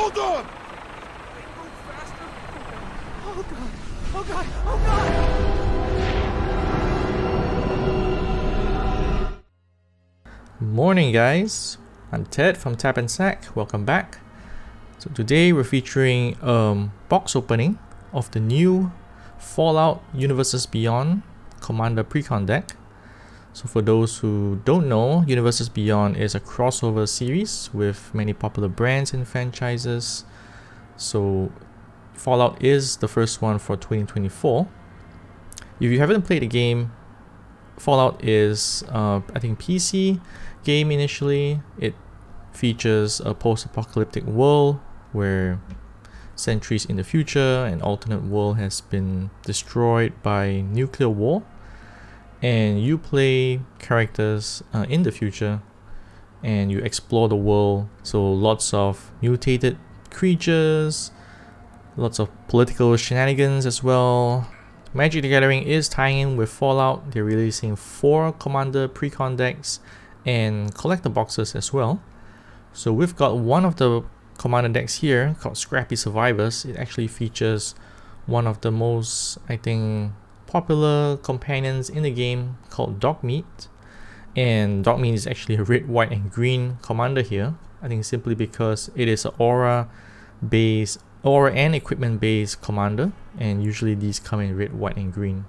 Hold on! Move faster! Oh god! Oh god! Oh god! Morning guys, I'm Ted from Tap Sac. Welcome back. So today we're featuring box opening of the new Fallout Universes Beyond Commander Precon deck. So for those who don't know, Universes Beyond is a crossover series with many popular brands and franchises. So Fallout is the first one for 2024. If you haven't played the game, Fallout is I think PC game initially. It features a post-apocalyptic world where centuries in the future an alternate world has been destroyed by nuclear war, and you play characters in the future and you explore the world. So lots of mutated creatures, lots of political shenanigans as well. Magic the Gathering is tying in with Fallout. They're releasing 4 Commander Precon decks and collector boxes as well. So we've got one of the Commander decks here called Scrappy Survivors. It actually features one of the most, I think, popular companions in the game called Dogmeat. And Dogmeat is actually a red, white and green commander here. I think simply because it is an aura and equipment based commander, and usually these come in red, white and green.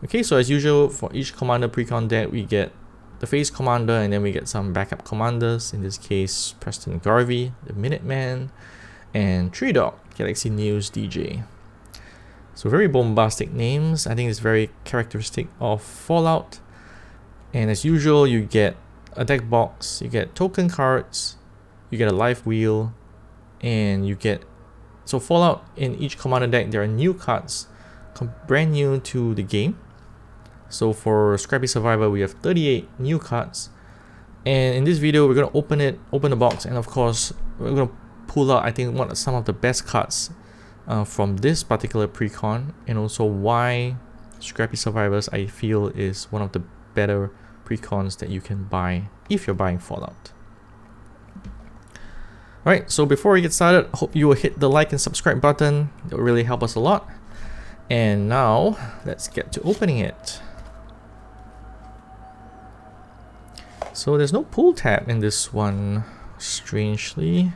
Okay, so as usual for each Commander Precon deck we get the face commander and then we get some backup commanders. In this case, Preston Garvey, the Minuteman, and Tree Dog, Galaxy News DJ. So very bombastic names. I think it's very characteristic of Fallout. And as usual, you get a deck box, you get token cards, you get a life wheel, and you get... So Fallout, in each commander deck, there are new cards, brand new to the game. So for Scrappy Survivor, we have 38 new cards. And in this video, we're going to open the box, and of course, we're going to pull out, I think, what are some of the best cards from this particular Precon, and also why Scrappy Survivors I feel is one of the better Precons that you can buy if you're buying Fallout. Alright, so before we get started, hope you will hit the like and subscribe button. It will really help us a lot. And now, let's get to opening it. So there's no pull tab in this one, strangely.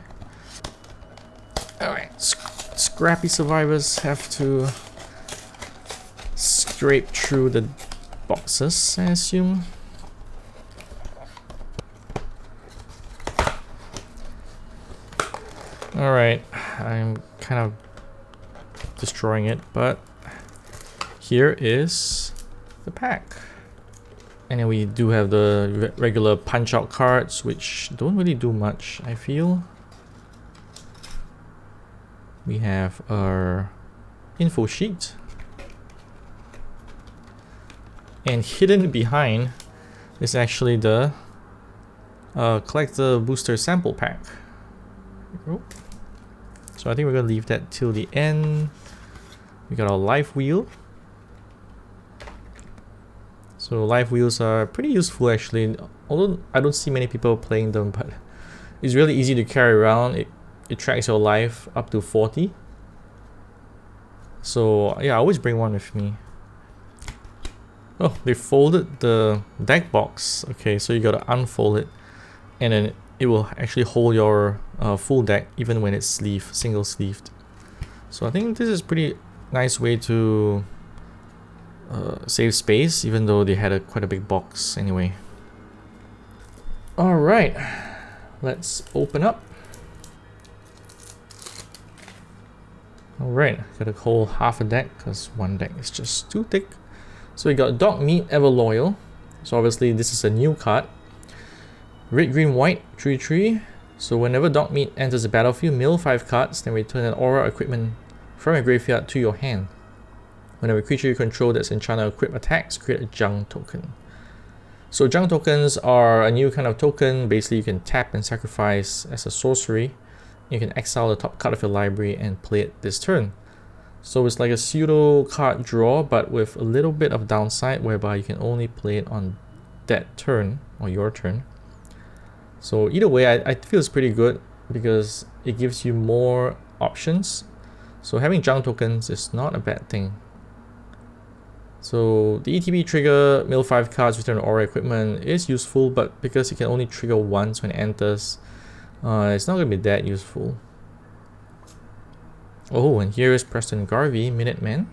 Alright, Scrappy Survivors have to scrape through the boxes, I assume. Alright, I'm kind of destroying it, but here is the pack. And then we do have the regular punch out cards, which don't really do much, I feel. We have our info sheet. And hidden behind is actually the collector booster sample pack. There we go. So I think we're going to leave that till the end. We got our life wheel. So life wheels are pretty useful actually, although I don't see many people playing them, but it's really easy to carry around. It tracks your life up to 40. So yeah, I always bring one with me. Oh, they folded the deck box. Okay, so you gotta unfold it, and then it will actually hold your full deck even when it's single sleeved. So I think this is pretty nice way to save space, even though they had quite a big box anyway. Alright, let's open up. Alright, gotta hold half a deck because one deck is just too thick. So we got Dogmeat Ever Loyal. So obviously this is a new card. Red, green, white, 3/3. So whenever Dogmeat enters the battlefield, mill 5 cards, then return an aura equipment from your graveyard to your hand. Whenever a creature you control that's enchanted or equipped attacks, create a junk token. So junk tokens are a new kind of token. Basically, you can tap and sacrifice as a sorcery. You can exile the top card of your library and play it this turn. So it's like a pseudo card draw, but with a little bit of downside, whereby you can only play it on that turn, or your turn. So either way, I feel it's pretty good. because it gives you more options. So having junk tokens is not a bad thing. So the ETB trigger mill 5 cards, return aura equipment is useful, but because it can only trigger once when it enters, it's not going to be that useful. Oh, and here is Preston Garvey, Minuteman.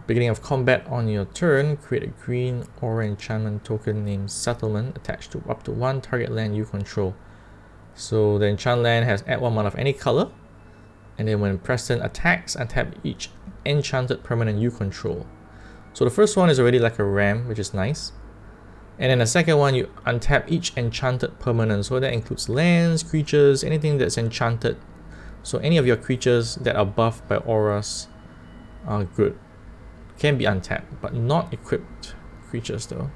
Beginning of combat on your turn, create a green aura enchantment token named Settlement attached to up to one target land you control. So the enchant land has add 1 mana of any color, and then when Preston attacks, untap each enchanted permanent you control. So the first one is already like a ram, which is nice. And then the second one, you untap each enchanted permanent, so that includes lands, creatures, anything that's enchanted. So any of your creatures that are buffed by auras are good. Can be untapped, but not equipped creatures though.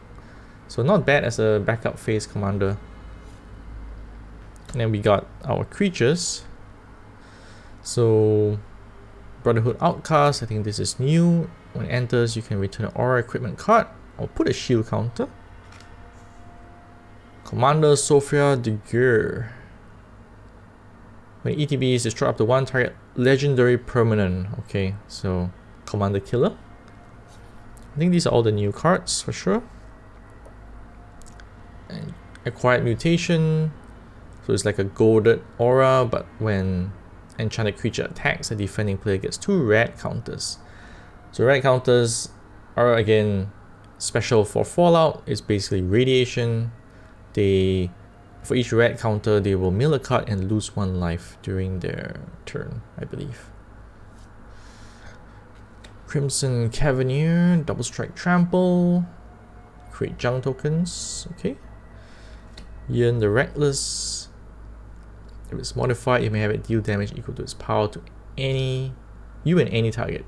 So not bad as a backup phase commander. And then we got our creatures. So Brotherhood Outcast, I think this is new. When it enters, you can return an aura equipment card or put a shield counter. Commander Sophia de Guerre. When ETB is destroyed up to one target legendary permanent. Okay, so Commander Killer. I think these are all the new cards for sure. And Acquired Mutation. So it's like a golded aura, but when enchanted creature attacks, a defending player gets 2 red counters. So red counters are again special for Fallout. It's basically radiation. For each red counter, they will mill a card and lose 1 life during their turn, I believe. Crimson Cavalier, double strike trample, create junk tokens, okay. Yin the Reckless. If it's modified, you may have it deal damage equal to its power to you and any target.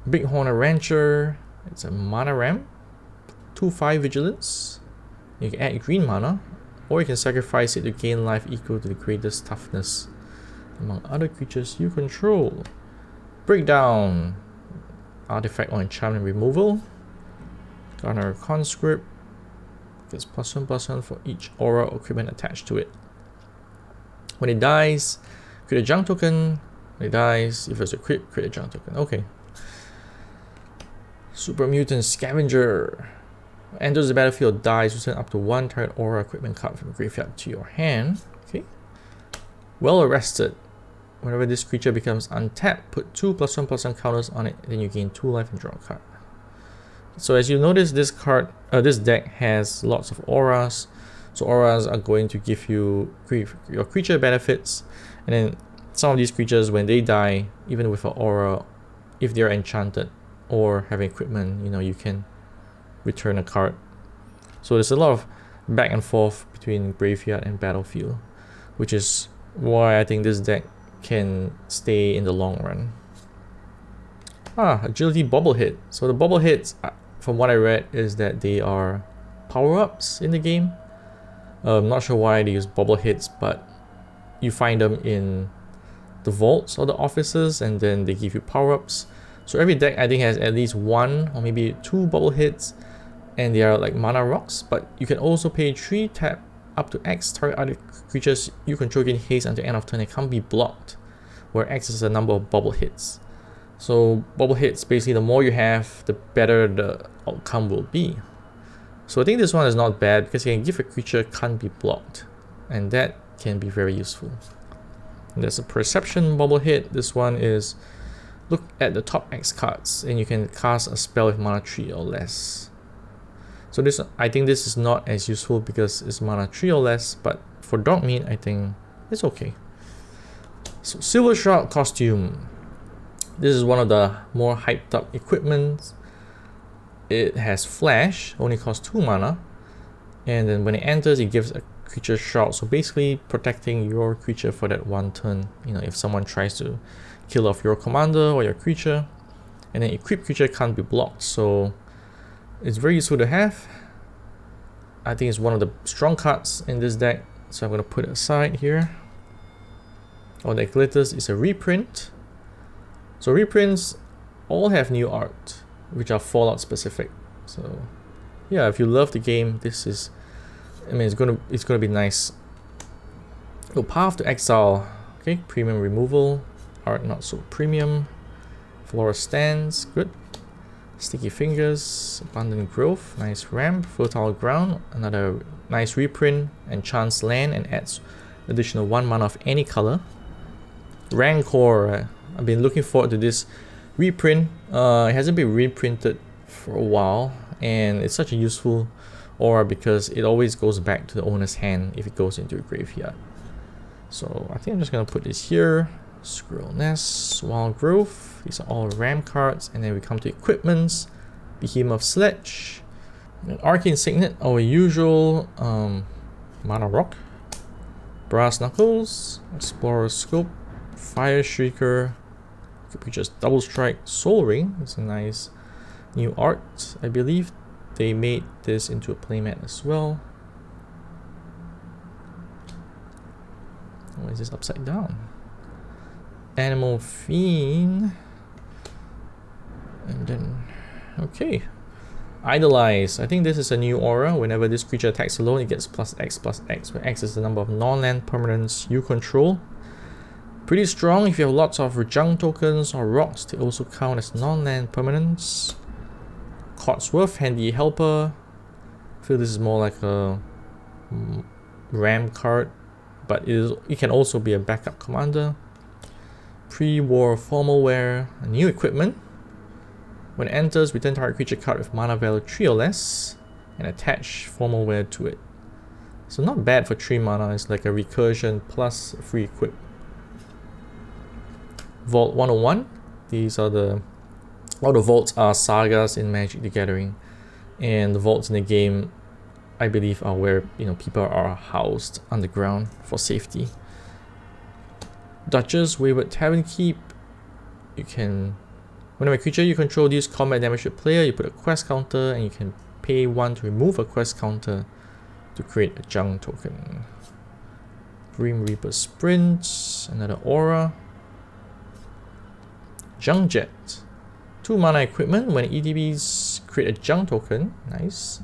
Bighorn Rancher, it's a mana ram, 2/5 vigilance. You can add green mana, or you can sacrifice it to gain life equal to the greatest toughness among other creatures you control. Breakdown, artifact or enchantment removal. Garner Conscript, gets +1/+1 for each aura or equipment attached to it. When it dies, create a junk token. When it dies, if it's equipped, create a junk token. Okay. Super Mutant Scavenger. Enters the battlefield, dies, return up to one target aura equipment card from the graveyard to your hand. Okay. Well Arrested. Whenever this creature becomes untapped, put 2 +1/+1 counters on it, then you gain 2 life and draw a card. So as you notice, this deck has lots of auras. So auras are going to give you your creature benefits, and then some of these creatures, when they die, even with an aura, if they're enchanted or have equipment, you can return a card. So there's a lot of back and forth between graveyard and battlefield, which is why I think this deck can stay in the long run. Agility Bobblehead. So the Bobbleheads, from what I read, is that they are power-ups in the game. I'm not sure why they use Bobbleheads, but you find them in the vaults or the offices, and then they give you power-ups. So every deck I think has at least 1 or maybe 2 Bobbleheads, and they are like mana rocks. But you can also pay 3 tap up to X target other creatures you control gain haste until end of turn. It can't be blocked, where X is the number of Bobbleheads. So Bobbleheads, basically the more you have, the better the outcome will be. So I think this one is not bad because you can give a creature can't be blocked, and that can be very useful. And there's a Perception Bobblehead. This one is look at the top X cards and you can cast a spell with mana 3 or less. So I think this is not as useful because it's mana 3 or less, but for Dogmeat I think it's okay. So Silver Shroud Costume. This is one of the more hyped up equipment. It has flash, only costs 2 mana, and then when it enters it gives a creature shroud, so basically protecting your creature for that 1 turn. If someone tries to kill off your commander or your creature, and then equipped creature can't be blocked, so it's very useful to have. I think it's one of the strong cards in this deck, so I'm going to put it aside here. That glitters is a reprint. So reprints all have new art, which are Fallout specific. So yeah, if you love the game, this is I mean, it's gonna be nice. Oh, Path to Exile. Okay, premium removal. Art not so premium. Flora Stands, good. Sticky Fingers, Abundant Growth, nice ramp. Fertile Ground, another nice reprint. Enchants land and adds additional 1 mana of any color. Rancor, I've been looking forward to this reprint. It hasn't been reprinted for a while, and it's such a useful aura because it always goes back to the owner's hand if it goes into a graveyard. So I think I'm just gonna put this here. Squirrel Nest, Wild Growth, these are all RAM cards, and then we come to equipments. Behemoth Sledge, an Arcane Signet, our usual Mana Rock, Brass Knuckles, Explorer Scope, Fire Shrieker, could be just Double Strike, Soul Ring. It's a nice new art. I believe they made this into a playmat as well. Why is this upside down? Animal Fiend. And then, okay. Idolize. I think this is a new aura. Whenever this creature attacks alone, it gets +X/+X, where X is the number of non-land permanents you control. Pretty strong if you have lots of junk tokens or rocks. They also count as non-land permanents. Cotsworth, Handy Helper. I feel this is more like a RAM card, but it can also be a backup commander. Pre-war formal wear, a new equipment. When it enters, return target creature card with mana value 3 or less and attach formal wear to it. So not bad for 3 mana. It's like a recursion plus a free equip. Vault 101. These are all the vaults are sagas in Magic the Gathering, and the vaults in the game, I believe, are where people are housed underground for safety. Duchess, Wayward Tavern Keep. You can, whenever a creature you control deals combat damage to a player, you put a quest counter, and you can pay 1 to remove a quest counter to create a junk token. Grim Reaper Sprint, another aura. Junk Jet, 2 mana equipment. When ETBs create a junk token, nice.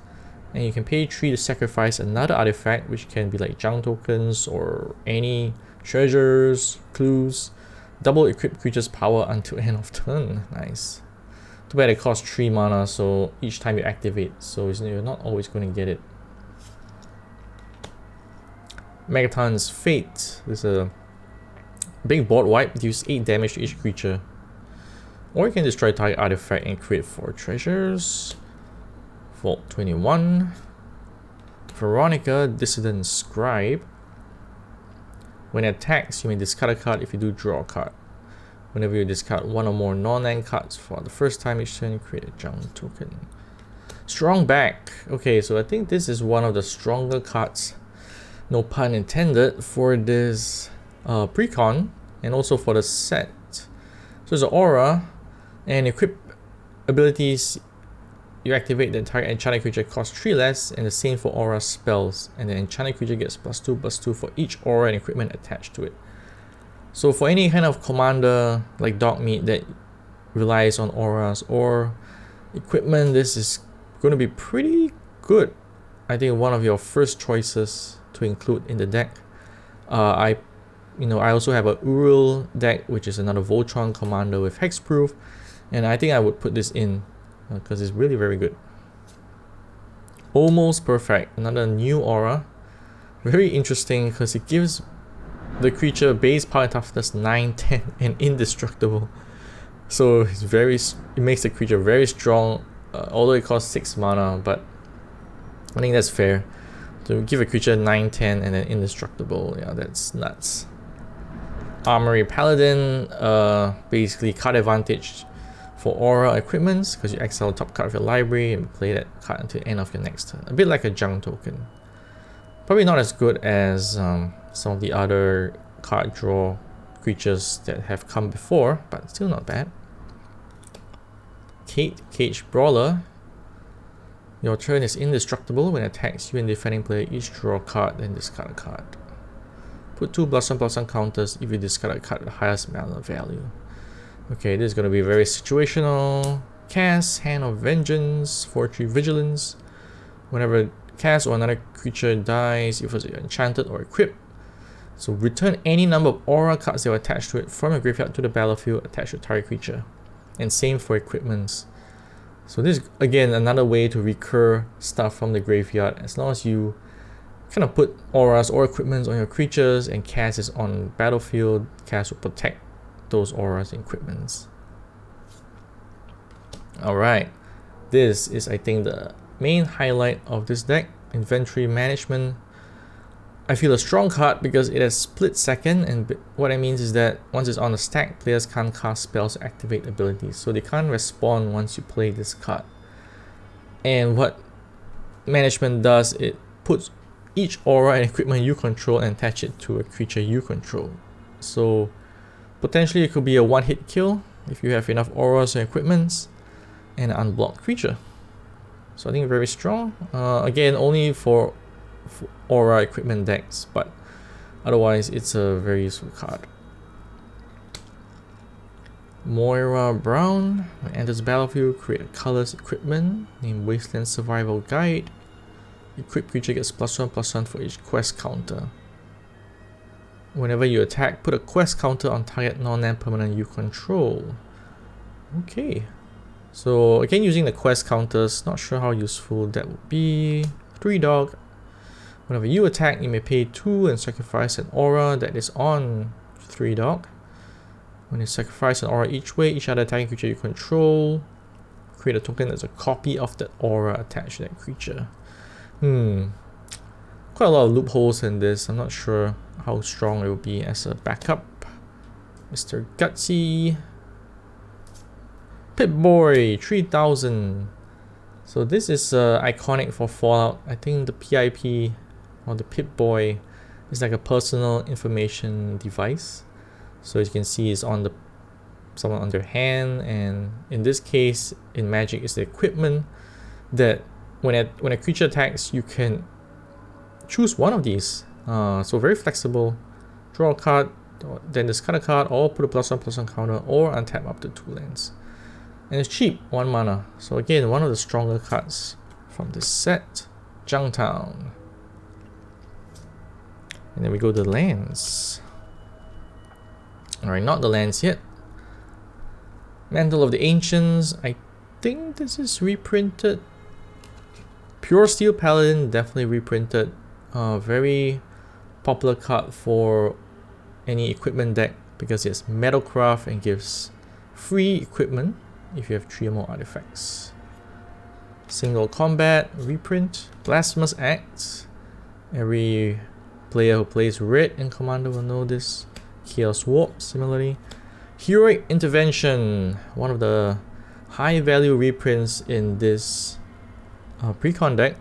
And you can pay 3 to sacrifice another artifact, which can be like junk tokens or any treasures, clues. Double equip creature's power until end of turn. Nice. Too bad it costs 3 mana, so each time you activate, so you're not always going to get it. Megaton's Fate. There's a big board wipe, deals 8 damage to each creature. Or you can destroy target artifact and create 4 treasures. Vault 21. Veronica, Dissident Scribe. When it attacks, you may discard a card if you do draw a card. Whenever you discard 1 or more non-land cards for the first time each turn, you create a junk token. Strong Back. Okay, so I think this is one of the stronger cards, no pun intended, for this Precon and also for the set. So it's an aura, and equip abilities. You activate the entire enchanted creature costs 3 less, and the same for aura spells, and the enchanted creature gets +2/+2 for each aura and equipment attached to it. So for any kind of commander like Dogmeat that relies on auras or equipment, this is going to be pretty good. I think one of your first choices to include in the deck. I also have a Uril deck, which is another Voltron Commander with hexproof, and I think I would put this in because it's really very good. Almost Perfect, another new aura. Very interesting because it gives the creature base power and toughness 9, 10, and indestructible. So it makes the creature very strong, although it costs 6 mana, but I think that's fair. To give a creature 9, 10, and then indestructible, yeah, that's nuts. Armory Paladin, basically card advantage for aura equipments, because you exile the top card of your library and play that card until the end of your next turn. A bit like a junk token. Probably not as good as some of the other card draw creatures that have come before, but still not bad. Cage Brawler. Your turn is indestructible. When it attacks you and defending player, each draw a card, then discard a card. Put 2+1/+1 counters if you discard a card with the highest mana value. Okay, this is going to be very situational. Cast, Hand of Vengeance, 4/3 Vigilance. Whenever cast or another creature dies, if it was enchanted or equipped. So return any number of aura cards that were attached to it from your graveyard to the battlefield attached to a target creature. And same for equipments. So this is again another way to recur stuff from the graveyard. As long as you kind of put auras or equipments on your creatures and cast is on battlefield, cast will protect those auras and equipments. Alright, this is I think the main highlight of this deck, inventory management. I feel a strong card because it has split second, and what I mean is that once it's on the stack, players can't cast spells or activate abilities, so they can't respawn once you play this card. And what management does, it puts each aura and equipment you control and attach it to a creature you control. So potentially it could be a one-hit kill if you have enough auras and equipments and an unblocked creature. So I think very strong. Again, only for aura equipment decks, but otherwise it's a very useful card. Moira Brown. When it enters battlefield, create a colorless equipment named Wasteland Survival Guide. Equipped creature gets +1/+1 for each quest counter. Whenever you attack, put a quest counter on target non-land permanent you control. Okay. So again, using the quest counters, not sure how useful that would be. 3 dog. Whenever you attack, you may pay 2 and sacrifice an aura that is on 3 dog. When you sacrifice an aura each way, each other attacking creature you control, create a token that's a copy of that aura attached to that creature. Quite a lot of loopholes in this. I'm not sure how strong it will be as a backup. Mr. Gutsy. Pip-Boy 3000. So this is iconic for Fallout. I think the PIP or the Pip-Boy is like a personal information device. So as you can see, it's on someone on their hand, and in this case, in Magic, it's the equipment that when a creature attacks, you can choose one of these. So very flexible. Draw a card, then discard a card, or put a +1/+1 counter, or untap up to 2 lands. And it's cheap, 1 mana. So again, one of the stronger cards from this set. Junktown. And then we go to the lands. Alright, not the lands yet. Mantle of the Ancients. I think this is reprinted. Pure Steel Paladin, definitely reprinted. Very popular card for any equipment deck because it's Metalcraft and gives free equipment if you have 3 or more artifacts. Single Combat, reprint. Blasphemous Act. Every player who plays red in Commander will know this. Chaos Warp, similarly. Heroic Intervention, one of the high value reprints in this Precon deck.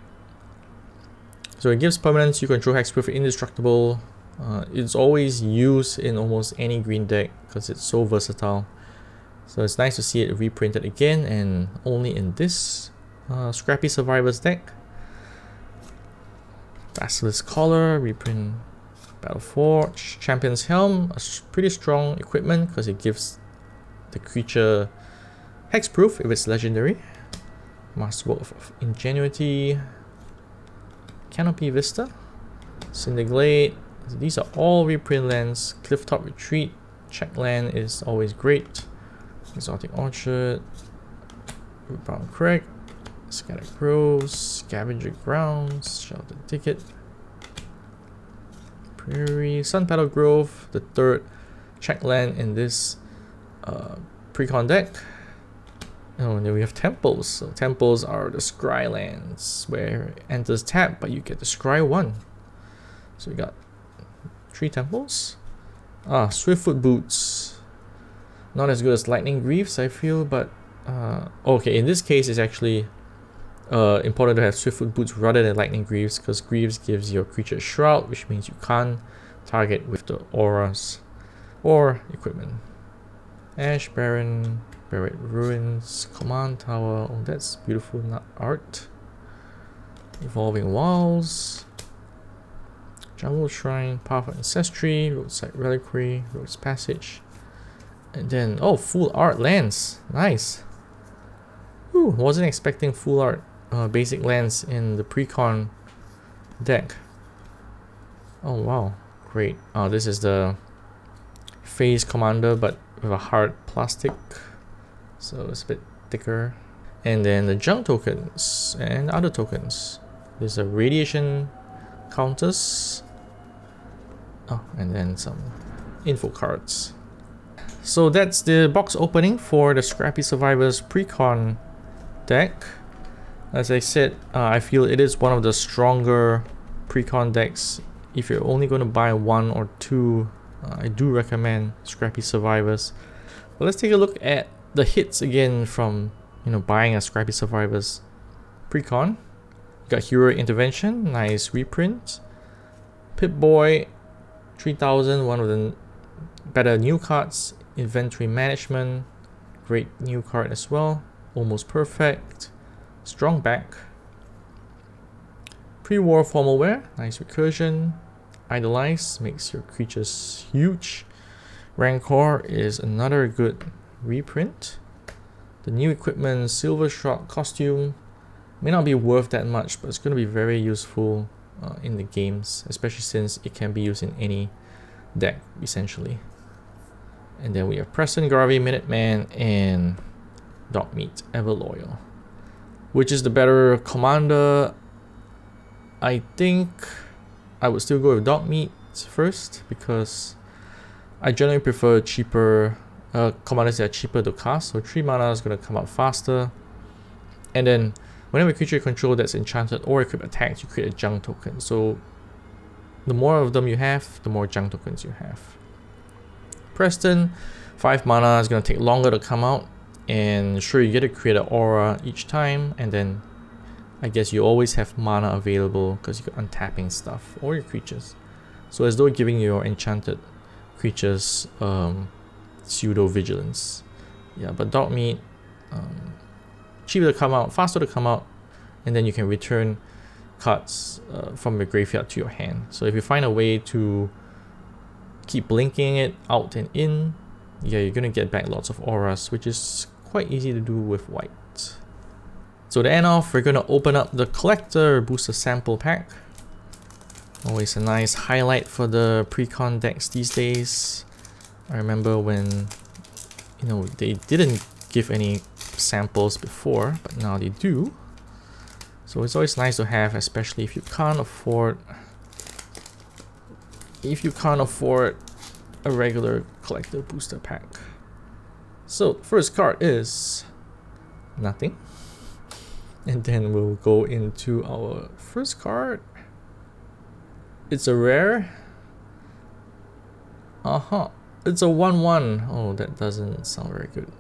So it gives permanents you control hexproof indestructible. It's always used in almost any green deck because it's so versatile. So it's nice to see it reprinted again, and only in this Scrappy Survivors deck. Basilisk Collar, reprint. Battleforge, Champion's Helm, a pretty strong equipment because it gives the creature hexproof if it's legendary. Masterwork of Ingenuity, Canopy Vista, Cinderglade. These are all reprint lands. Clifftop Retreat, check land is always great. Exotic Orchard, Rootbound Crag, Scattered Groves, Scavenger Grounds, Sheltered Ticket, Prairie, Sun Battle Grove, the 3rd check land in this Precon deck. Oh, and then we have Temples. So Temples are the Scry lands where it enters tap, but you get the Scry 1. So we got 3 Temples. Swiftfoot Boots. Not as good as Lightning Greaves, I feel, but okay, in this case it's actually important to have Swiftfoot Boots rather than Lightning Greaves, because Greaves gives your creature a Shroud, which means you can't target with the auras or equipment. Ash Baron, Buried Ruins, Command Tower. Oh, that's beautiful art. Evolving Walls, Jungle Shrine, Path of Ancestry, Roadside Reliquary, Road's Passage, and then full art lands. Nice. Ooh, wasn't expecting full art basic lands in the Precon deck. Oh wow, great. Oh, this is the Phase Commander, but with a hard plastic, so it's a bit thicker. And then the junk tokens and other tokens. There's a radiation counters. Oh, and then some info cards. So that's the box opening for the Scrappy Survivors Precon deck. As I said, I feel it is one of the stronger Precon decks. If you're only going to buy one or two, I do recommend Scrappy Survivors. But let's take a look at the hits again from buying a Scrappy Survivors Precon. Got Hero Intervention, nice reprint. Pip-Boy 3000, one of the better new cards. Inventory Management, great new card as well. Almost Perfect. Strong Back. Pre-War Formal Wear, nice recursion. Idolize makes your creatures huge. Rancor is another good reprint. The new equipment, Silver Shroud costume, may not be worth that much, but it's going to be very useful in the games, especially since it can be used in any deck essentially. And then we have Preston Garvey, Minuteman, and Dogmeat, Ever Loyal. Which is the better commander? I think I would still go with Dogmeat first, because I generally prefer cheaper commanders that are cheaper to cast. So 3 mana is going to come out faster. And then whenever a creature you control that's enchanted or equipped attacks, you create a junk token. So the more of them you have, the more junk tokens you have. Preston, 5 mana is going to take longer to come out. And sure, you get to create an aura each time, and then I guess you always have mana available because you're untapping stuff or your creatures. So as though giving your enchanted creatures pseudo vigilance. Yeah, but Dogmeat, cheaper to come out, faster to come out, and then you can return cards from your graveyard to your hand. So if you find a way to keep blinking it out and in, yeah, you're gonna get back lots of auras, which is quite easy to do with white. So to end off, we're gonna open up the Collector Booster Sample Pack. Always a nice highlight for the Precon decks these days. I remember when, they didn't give any samples before, but now they do. So it's always nice to have, especially if you can't afford a regular Collector Booster Pack. So first card is nothing. And then we'll go into our first card. It's a rare. It's a 1/1. Oh, that doesn't sound very good.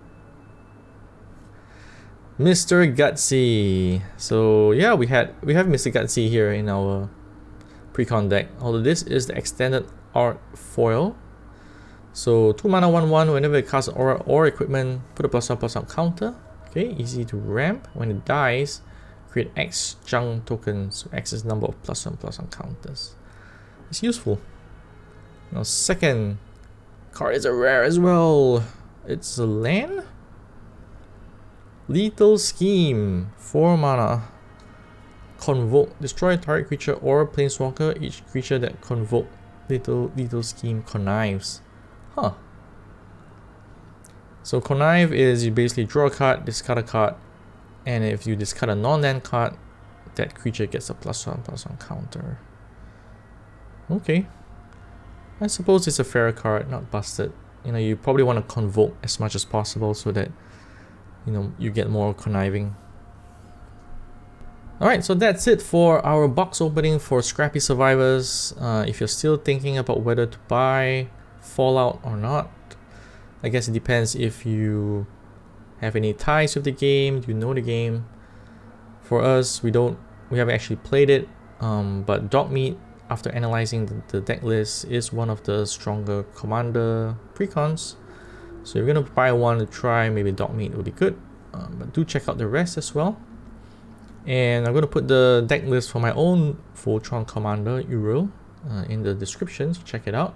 Mr. Gutsy. So yeah, we have Mr. Gutsy here in our Precon deck. Although this is the extended art foil. So 2 mana 1/1. Whenever it casts aura or equipment, put a +1/+1 counter. Okay, easy to ramp. When it dies, create X junk tokens. So X is number of +1/+1 counters. It's useful. Now second card is a rare as well. It's a land. Lethal Scheme. 4 mana. Convoke. Destroy a target creature or planeswalker. Each creature that convoke Lethal Scheme connives. Huh. So connive is you basically draw a card, discard a card, and if you discard a non-land card, that creature gets a +1/+1 counter. Okay. I suppose it's a fair card, not busted. You probably want to convoke as much as possible so that you get more conniving. Alright, so that's it for our box opening for Scrappy Survivors. If you're still thinking about whether to buy Fallout or not, I guess it depends if you have any ties with the game, you know the game. For us, we haven't actually played it, but Dogmeat, after analyzing the deck list, is one of the stronger commander precons. So if you're gonna buy one to try, maybe Dogmeat would be good, but do check out the rest as well. And I'm gonna put the deck list for my own Voltron Commander Uril in the description, so check it out.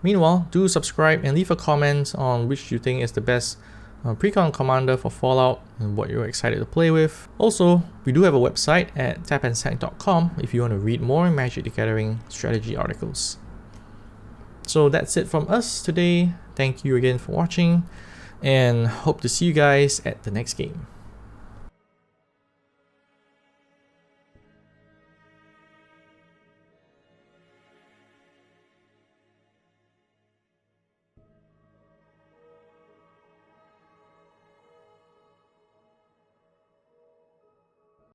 Meanwhile, do subscribe and leave a comment on which you think is the best Precon Commander for Fallout and what you're excited to play with. Also, we do have a website at tapandsac.com if you want to read more Magic the Gathering strategy articles. So that's it from us today. Thank you again for watching and hope to see you guys at the next game.